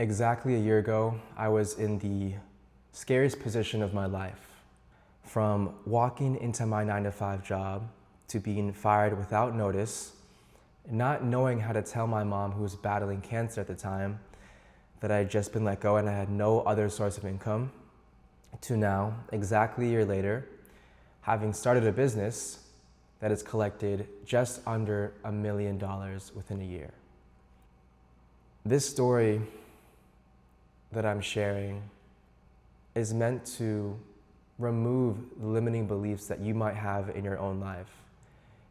Exactly a year ago, I was in the scariest position of my life. From walking into my 9 to 5 job to being fired without notice, not knowing how to tell my mom, who was battling cancer at the time, that I had just been let go and I had no other source of income, to now, exactly a year later, having started a business that has collected just under $1 million within a year. This story that I'm sharing is meant to remove the limiting beliefs that you might have in your own life.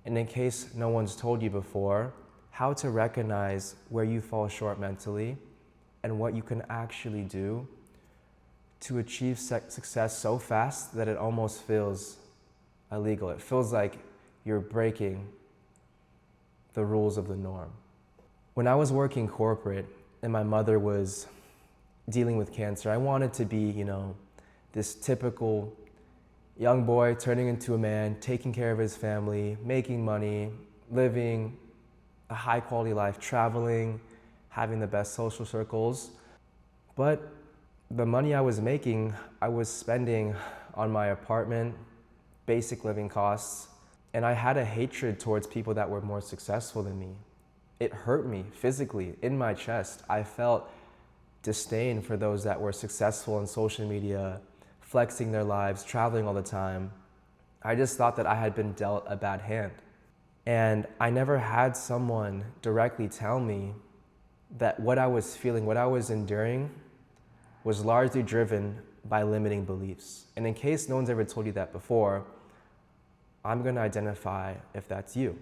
And in case no one's told you before, how to recognize where you fall short mentally and what you can actually do to achieve success so fast that it almost feels illegal. It feels like you're breaking the rules of the norm. When I was working corporate and my mother was dealing with cancer, I wanted to be, this typical young boy turning into a man, taking care of his family, making money, living a high quality life, traveling, having the best social circles. But the money I was making, I was spending on my apartment, basic living costs, and I had a hatred towards people that were more successful than me. It hurt me physically in my chest. I felt disdain for those that were successful on social media, flexing their lives, traveling all the time. I just thought that I had been dealt a bad hand. And I never had someone directly tell me that what I was feeling, what I was enduring, was largely driven by limiting beliefs. And in case no one's ever told you that before, I'm gonna identify if that's you.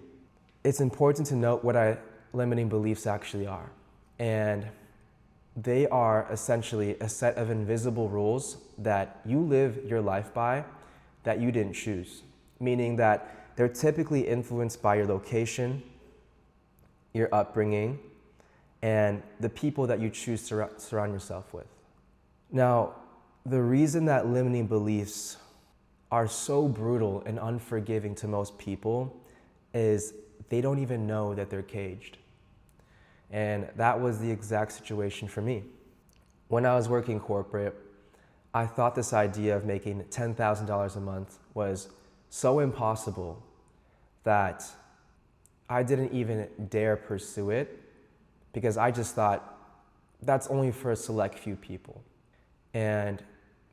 It's important to note what limiting beliefs actually are. And they are essentially a set of invisible rules that you live your life by that you didn't choose, meaning that they're typically influenced by your location, your upbringing, and the people that you choose to surround yourself with. Now, the reason that limiting beliefs are so brutal and unforgiving to most people is they don't even know that they're caged. And that was the exact situation for me. When I was working corporate, I thought this idea of making $10,000 a month was so impossible that I didn't even dare pursue it because I just thought that's only for a select few people. And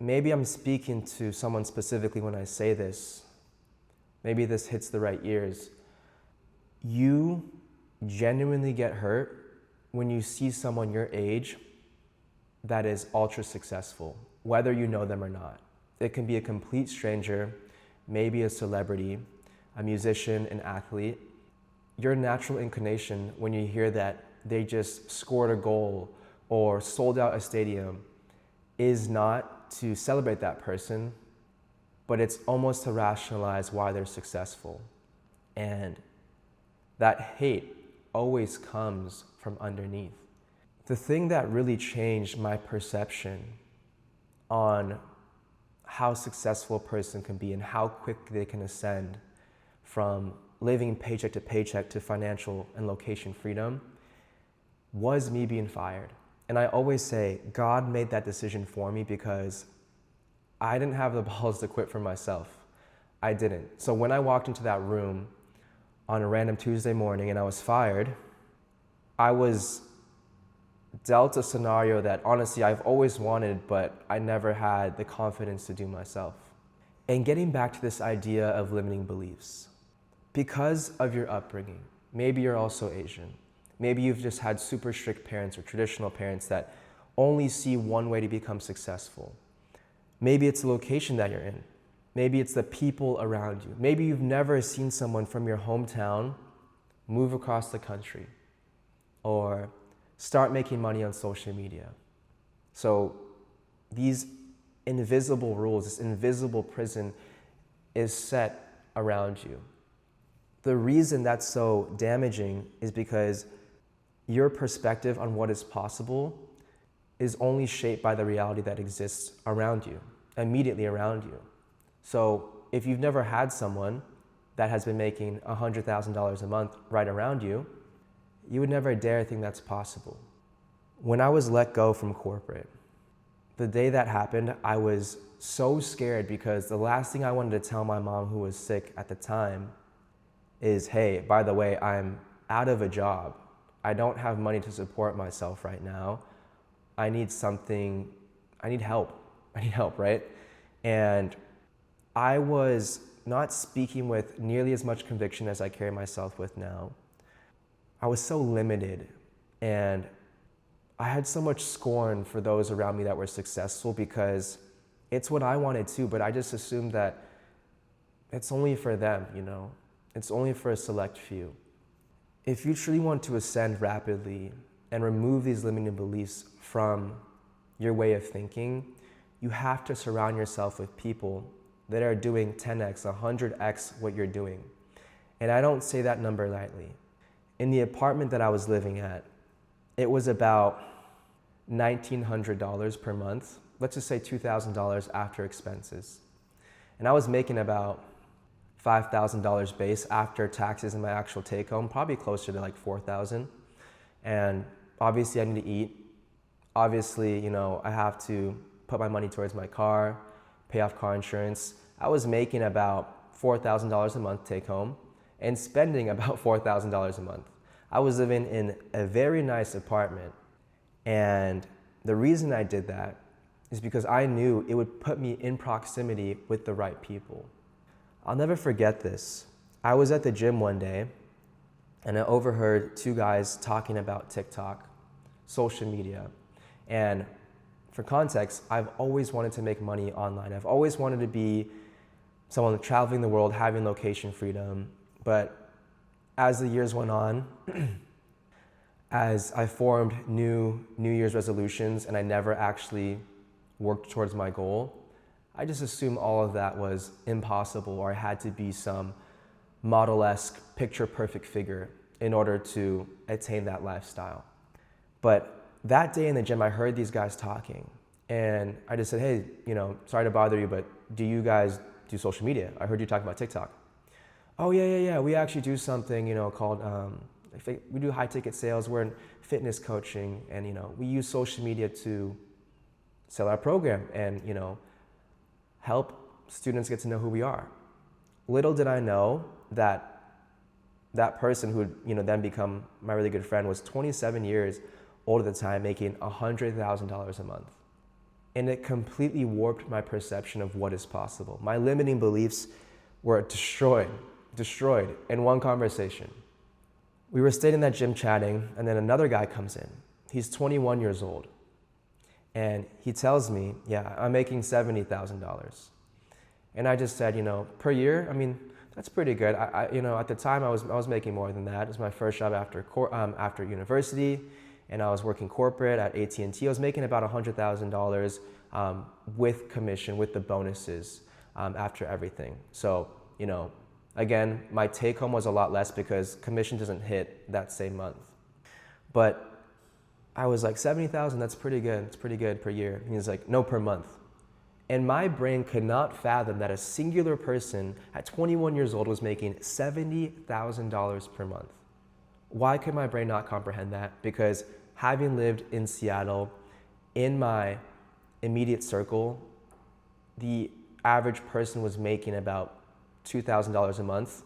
maybe I'm speaking to someone specifically when I say this. Maybe this hits the right ears. You genuinely get hurt when you see someone your age that is ultra successful, whether you know them or not. It can be a complete stranger, maybe a celebrity, a musician, an athlete. Your natural inclination when you hear that they just scored a goal or sold out a stadium is not to celebrate that person, but it's almost to rationalize why they're successful. And that hate always comes from underneath. The thing that really changed my perception on how successful a person can be and how quick they can ascend from living paycheck to financial and location freedom was me being fired. And I always say, God made that decision for me because I didn't have the balls to quit for myself. I didn't. So when I walked into that room on a random Tuesday morning and I was fired, I was dealt a scenario that honestly I've always wanted, but I never had the confidence to do myself. And getting back to this idea of limiting beliefs, because of your upbringing, maybe you're also Asian, maybe you've just had super strict parents or traditional parents that only see one way to become successful. Maybe it's the location that you're in. Maybe it's the people around you. Maybe you've never seen someone from your hometown move across the country or start making money on social media. So these invisible rules, this invisible prison is set around you. The reason that's so damaging is because your perspective on what is possible is only shaped by the reality that exists around you, immediately around you. So if you've never had someone that has been making $100,000 a month right around you, you would never dare think that's possible. When I was let go from corporate, the day that happened, I was so scared because the last thing I wanted to tell my mom, who was sick at the time, is, hey, by the way, I'm out of a job. I don't have money to support myself right now. I need help. I need help, right? And I was not speaking with nearly as much conviction as I carry myself with now. I was so limited, and I had so much scorn for those around me that were successful because it's what I wanted too, but I just assumed that it's only for them, It's only for a select few. If you truly want to ascend rapidly and remove these limiting beliefs from your way of thinking, you have to surround yourself with people that are doing 10x, 100x what you're doing. And I don't say that number lightly. In the apartment that I was living at, it was about $1,900 per month. Let's just say $2,000 after expenses. And I was making about $5,000 base after taxes and my actual take home, probably closer to like $4,000. And obviously I need to eat. Obviously, I have to put my money towards my car, pay off car insurance. I was making about $4,000 a month take home and spending about $4,000 a month. I was living in a very nice apartment. And the reason I did that is because I knew it would put me in proximity with the right people. I'll never forget this. I was at the gym one day and I overheard two guys talking about TikTok, social media. And for context, I've always wanted to make money online. I've always wanted to be someone traveling the world, having location freedom. But as the years went on, as I formed New Year's resolutions and I never actually worked towards my goal, I just assumed all of that was impossible, or I had to be some model-esque, picture-perfect figure in order to attain that lifestyle. But that day in the gym, I heard these guys talking, and I just said, hey, sorry to bother you, but do you guys do social media? I heard you talking about TikTok. Oh, yeah. We actually do something, called, we do high ticket sales. We're in fitness coaching, and, we use social media to sell our program and, help students get to know who we are. Little did I know that that person who would, then become my really good friend was 27 years old at the time, making $100,000 a month. And it completely warped my perception of what is possible. My limiting beliefs were destroyed in one conversation. We were staying in that gym chatting, and then another guy comes in. He's 21 years old. And he tells me, yeah, I'm making $70,000. And I just said, per year, that's pretty good. At the time I was making more than that. It was my first job after university, and I was working corporate at AT&T. I was making about $100,000 with commission, with the bonuses after everything. So, again, my take home was a lot less because commission doesn't hit that same month. But I was like, 70,000, that's pretty good. It's pretty good per year. And he's like, no, per month. And my brain could not fathom that a singular person at 21 years old was making $70,000 per month. Why could my brain not comprehend that? Because having lived in Seattle, in my immediate circle, the average person was making about $2,000 a month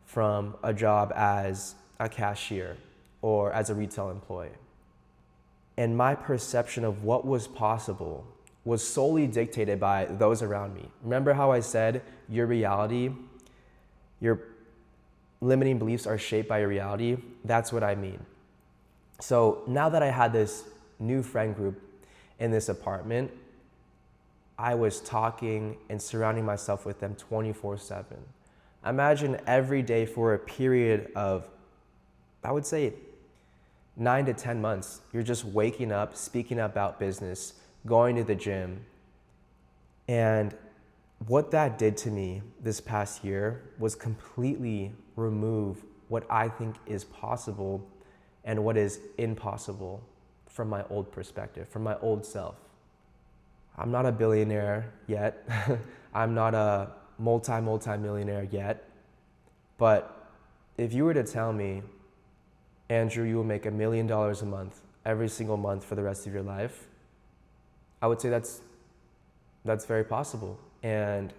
from a job as a cashier or as a retail employee. And my perception of what was possible was solely dictated by those around me. Remember how I said your reality, your limiting beliefs are shaped by your reality? That's what I mean. So now that I had this new friend group in this apartment, I was talking and surrounding myself with them 24/7. Imagine every day for a period of, I would say, 9 to 10 months, you're just waking up, speaking about business, going to the gym. And what that did to me this past year was completely remove what I think is possible and what is impossible from my old perspective, from my old self. I'm not a billionaire yet. I'm not a multi-millionaire yet. But if you were to tell me, Andrew, you will make $1 million a month every single month for the rest of your life, I would say that's very possible. And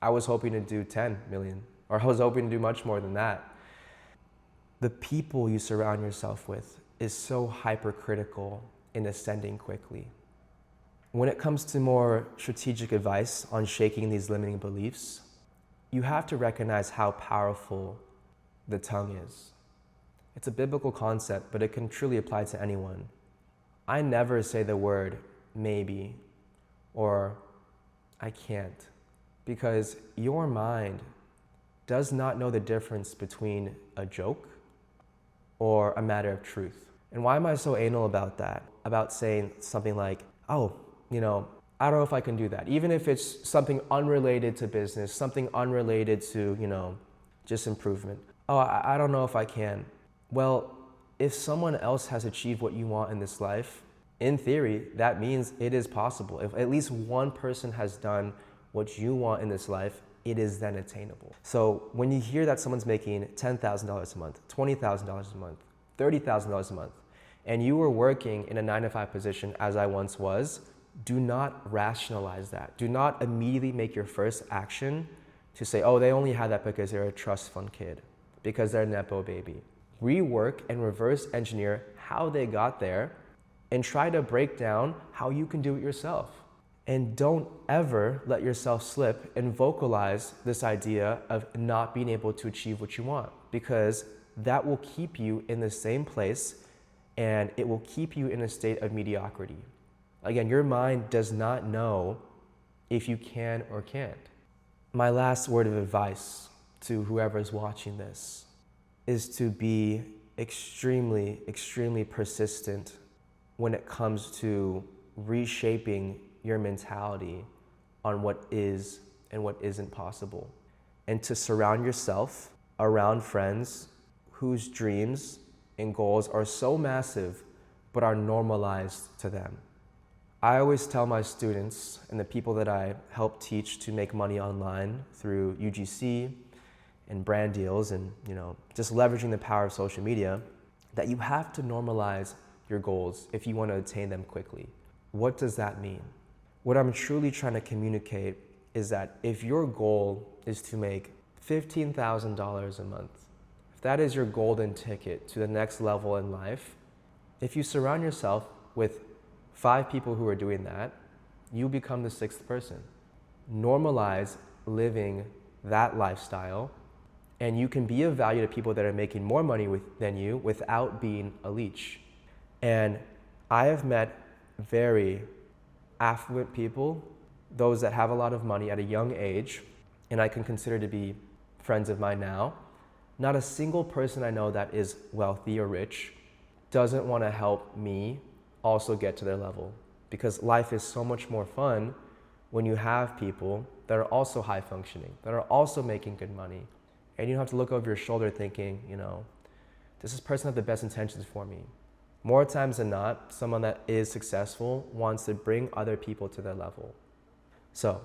I was hoping to do 10 million, or I was hoping to do much more than that. The people you surround yourself with is so hypercritical in ascending quickly. When it comes to more strategic advice on shaking these limiting beliefs, you have to recognize how powerful the tongue is. It's a biblical concept, but it can truly apply to anyone. I never say the word maybe or I can't, because your mind does not know the difference between a joke or a matter of truth. And why am I so anal about that? About saying something like, oh, I don't know if I can do that. Even if it's something unrelated to business, something unrelated to, just improvement. Oh, I don't know if I can. Well, if someone else has achieved what you want in this life, in theory, that means it is possible. If at least one person has done what you want in this life, it is then attainable. So when you hear that someone's making $10,000 a month, $20,000 a month, $30,000 a month, and you were working in a 9-to-5 position as I once was, do not rationalize that. Do not immediately make your first action to say, oh, they only had that because they're a trust fund kid, because they're a Nepo baby. Rework and reverse engineer how they got there and try to break down how you can do it yourself. And don't ever let yourself slip and vocalize this idea of not being able to achieve what you want, because that will keep you in the same place and it will keep you in a state of mediocrity. Again, your mind does not know if you can or can't. My last word of advice to whoever is watching this is to be extremely, extremely persistent when it comes to reshaping your mentality on what is and what isn't possible. And to surround yourself around friends whose dreams and goals are so massive but are normalized to them. I always tell my students and the people that I help teach to make money online through UGC and brand deals and just leveraging the power of social media, that you have to normalize your goals if you want to attain them quickly. What does that mean? What I'm truly trying to communicate is that if your goal is to make $15,000 a month, if that is your golden ticket to the next level in life, if you surround yourself with 5 people who are doing that, you become the 6th person. Normalize living that lifestyle, and you can be of value to people that are making more money than you without being a leech. And I have met very affluent people, those that have a lot of money at a young age, and I can consider to be friends of mine now. Not a single person I know that is wealthy or rich doesn't want to help me also get to their level, because life is so much more fun when you have people that are also high functioning, that are also making good money, and you don't have to look over your shoulder thinking, does this person have the best intentions for me? More times than not, someone that is successful wants to bring other people to their level. So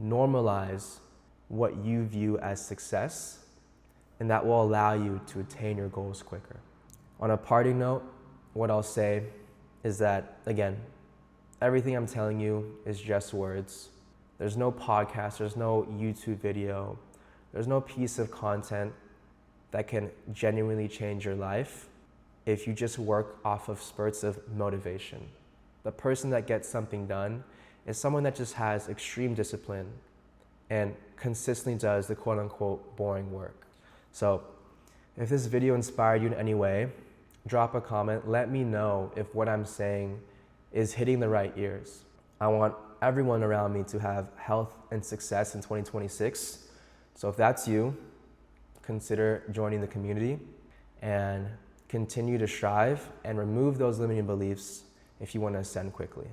normalize what you view as success, and that will allow you to attain your goals quicker. On a parting note, what I'll say is that, again, everything I'm telling you is just words. There's no podcast, there's no YouTube video, there's no piece of content that can genuinely change your life if you just work off of spurts of motivation. The person that gets something done is someone that just has extreme discipline and consistently does the quote unquote boring work. So if this video inspired you in any way, drop a comment. Let me know if what I'm saying is hitting the right ears. I want everyone around me to have health and success in 2026. So if that's you, consider joining the community and continue to strive and remove those limiting beliefs if you want to ascend quickly.